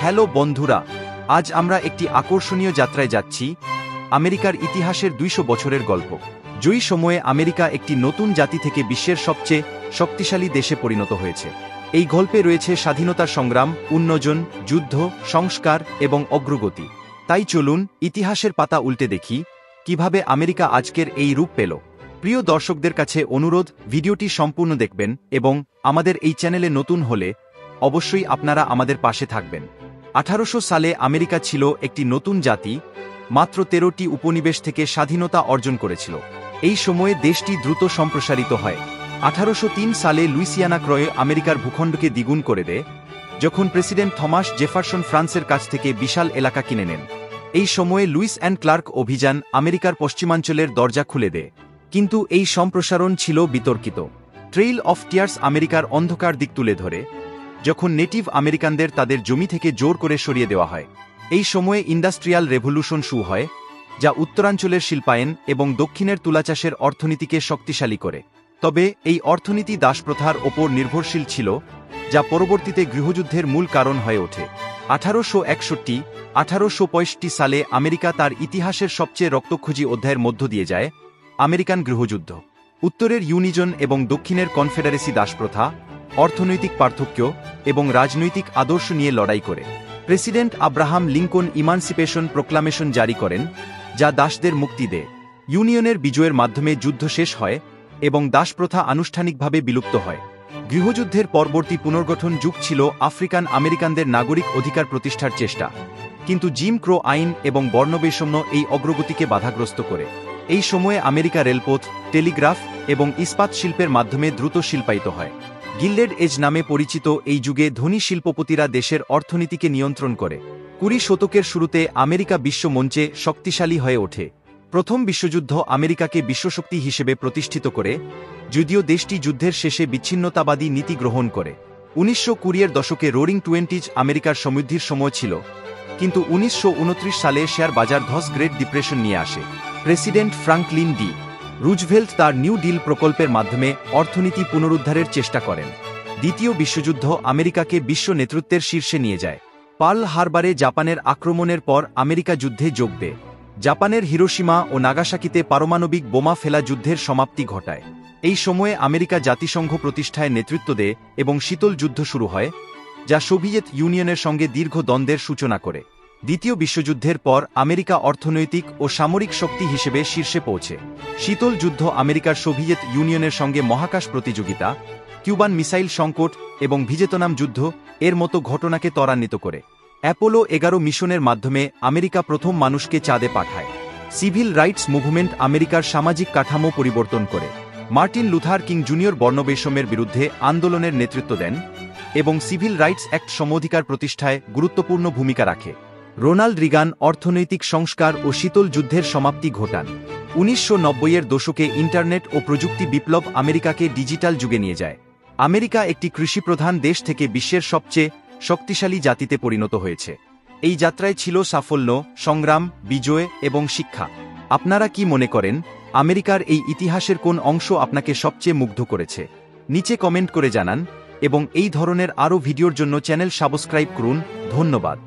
Hello বন্ধুরা, আজ আমরা একটি আকর্ষণীয় যাত্রায় যাচ্ছি, আমেরিকার ইতিহাসের ২০০ বছরের গল্প। যেই সময়ে আমেরিকা একটি নতুন জাতি থেকে বিশ্বের সবচেয়ে শক্তিশালী দেশে পরিণত হয়েছে। এই গল্পে রয়েছে স্বাধীনতার সংগ্রাম, উন্নয়ন, যুদ্ধ, সংস্কার এবং অগ্রগতি। তাই চলুন ইতিহাসের পাতা উল্টে দেখি কিভাবে আমেরিকা আজকের এই রূপ পেল। প্রিয় দর্শকদের কাছে অনুরোধ, ভিডিওটি সম্পূর্ণ দেখবেন এবং আমাদের এই চ্যানেলে নতুন হলে অবশ্যই আপনারা আমাদের পাশে থাকবেন। 1800 সালে আমেরিকা ছিল একটি নতুন জাতি, মাত্র 13টি উপনিবেশ থেকে স্বাধীনতা অর্জন করেছিল। এই সময়ে দেশটি দ্রুত সম্প্রসারিত হয়। 1803 সালে লুইসিয়ানা ক্রয়ে আমেরিকার ভূখণ্ডকে দ্বিগুণ করে দেয়, যখন প্রেসিডেন্ট থমাস জেফারসন ফ্রান্সের কাছ থেকে বিশাল এলাকা কিনে নেন। এই সময়ে লুইস অ্যান্ড ক্লার্ক অভিযান আমেরিকার পশ্চিমাঞ্চলের দরজা খুলে দেয়। কিন্তু এই সম্প্রসারণ ছিল বিতর্কিত। ট্রেইল অফ টিয়ার্স আমেরিকার অন্ধকার দিক তুলে ধরে, যখন নেটিভ আমেরিকানদের তাদের জমি থেকে জোর করে সরিয়ে দেওয়া হয়। এই সময়ে ইন্ডাস্ট্রিয়াল রেভলিউশন শুরু হয়, যা উত্তরাঞ্চলের শিল্পায়ন এবং দক্ষিণের তুলাচাষের অর্থনীতিকে শক্তিশালী করে। তবে এই অর্থনীতি দাসপ্রথার ওপর নির্ভরশীল ছিল, যা পরবর্তীতে গৃহযুদ্ধের মূল কারণ হয়ে ওঠে। 1861-1865 সালে আমেরিকা তার ইতিহাসের সবচেয়ে রক্তক্ষয়ী অধ্যায়ের মধ্য দিয়ে যায়, আমেরিকান গৃহযুদ্ধ। উত্তরের ইউনিয়ন এবং দক্ষিণের কনফেডারেসি দাসপ্রথা, অর্থনৈতিক পার্থক্য এবং রাজনৈতিক আদর্শ নিয়ে লড়াই করে। President Abraham Lincoln emancipation proclamation জারি করেন, যা দাসদের মুক্তি দেয়। ইউনিয়নের বিজয়ের মাধ্যমে যুদ্ধ শেষ হয় এবং দাসপ্রথা আনুষ্ঠানিকভাবে বিলুপ্ত হয়। গৃহযুদ্ধের পরবর্তী পুনর্গঠন যুগ ছিল আফ্রিকান আমেরিকানদের নাগরিক অধিকার প্রতিষ্ঠার চেষ্টা, কিন্তু জিম ক্রো আইন এবং বর্ণবৈষম্য এই অগ্রগতিকে বাধাগ্রস্ত করে। এই সময়ে আমেরিকা রেলপথ, টেলিগ্রাফ এবং ইস্পাত শিল্পের মাধ্যমে দ্রুত শিল্পায়িত হয়। গিল্ডেড এজ নামে পরিচিত এই যুগে ধনী শিল্পপতিরা দেশের অর্থনীতিকে নিয়ন্ত্রণ করে। 20 শতকের শুরুতে আমেরিকা বিশ্ব মঞ্চে শক্তিশালী হয়ে ওঠে। প্রথম বিশ্বযুদ্ধ আমেরিকাকে বিশ্বশক্তি হিসেবে প্রতিষ্ঠিত করে, যদিও দেশটি যুদ্ধের শেষে বিচ্ছিন্নতাবাদী নীতি গ্রহণ করে। 1920-এর দশকে রোরিং টোয়েন্টিজ আমেরিকার সমৃদ্ধির সময় ছিল, কিন্তু 1929 সালে শেয়ার বাজার ধস গ্রেট ডিপ্রেশন নিয়ে আসে। President Franklin D. রুজভেল্ট তার নিউ ডিল প্রকল্পের মাধ্যমে অর্থনীতি পুনরুদ্ধারের চেষ্টা করেন। দ্বিতীয় বিশ্বযুদ্ধ আমেরিকাকে বিশ্ব নেতৃত্বের শীর্ষে নিয়ে যায়। পার্ল হারবারে জাপানের আক্রমণের পর আমেরিকা যুদ্ধে যোগ দেয়। জাপানের হিরোশিমা ও নাগাসাকিতে পারমাণবিক বোমা ফেলা যুদ্ধের সমাপ্তি ঘটায়। এই সময়ে আমেরিকা জাতিসংঘ প্রতিষ্ঠায় নেতৃত্ব দেয় এবং শীতল যুদ্ধ শুরু হয়, যা সোভিয়েত ইউনিয়নের সঙ্গে দীর্ঘ দ্বন্দ্বের সূচনা করে। দ্বিতীয় বিশ্বযুদ্ধের পর আমেরিকা অর্থনৈতিক ও সামরিক শক্তি হিসেবে শীর্ষে পৌঁছে। শীতল যুদ্ধ আমেরিকার সোভিয়েত ইউনিয়নের সঙ্গে মহাকাশ প্রতিযোগিতা, কিউবান মিসাইল সংকট এবং ভিয়েতনাম যুদ্ধ এর মতো ঘটনাকে ত্বরান্বিত করে। অ্যাপোলো 11 মিশনের মাধ্যমে আমেরিকা প্রথম মানুষকে চাঁদে পাঠায়। সিভিল রাইটস মুভমেন্ট আমেরিকার সামাজিক কাঠামো পরিবর্তন করে। মার্টিন লুথার কিং জুনিয়র বর্ণবৈষম্যের বিরুদ্ধে আন্দোলনের নেতৃত্ব দেন এবং সিভিল রাইটস অ্যাক্ট সমঅধিকার প্রতিষ্ঠায় গুরুত্বপূর্ণ ভূমিকা রাখে। রোনাল্ড রিগান অর্থনৈতিক সংস্কার ও শীতল যুদ্ধের সমাপ্তি ঘটান। 1990-এর দশকে ইন্টারনেট ও প্রযুক্তি বিপ্লব আমেরিকাকে ডিজিটাল যুগে নিয়ে যায়। আমেরিকা একটি কৃষিপ্রধান দেশ থেকে বিশ্বের সবচেয়ে শক্তিশালী জাতিতে পরিণত হয়েছে। এই যাত্রায় ছিল সাফল্য, সংগ্রাম, বিজয় এবং শিক্ষা। আপনারা কি মনে করেন, আমেরিকার এই ইতিহাসের কোন অংশ আপনাকে সবচেয়ে মুগ্ধ করেছে? নিচে কমেন্ট করে জানান এবং এই ধরনের আরও ভিডিওর জন্য চ্যানেল সাবস্ক্রাইব করুন। ধন্যবাদ।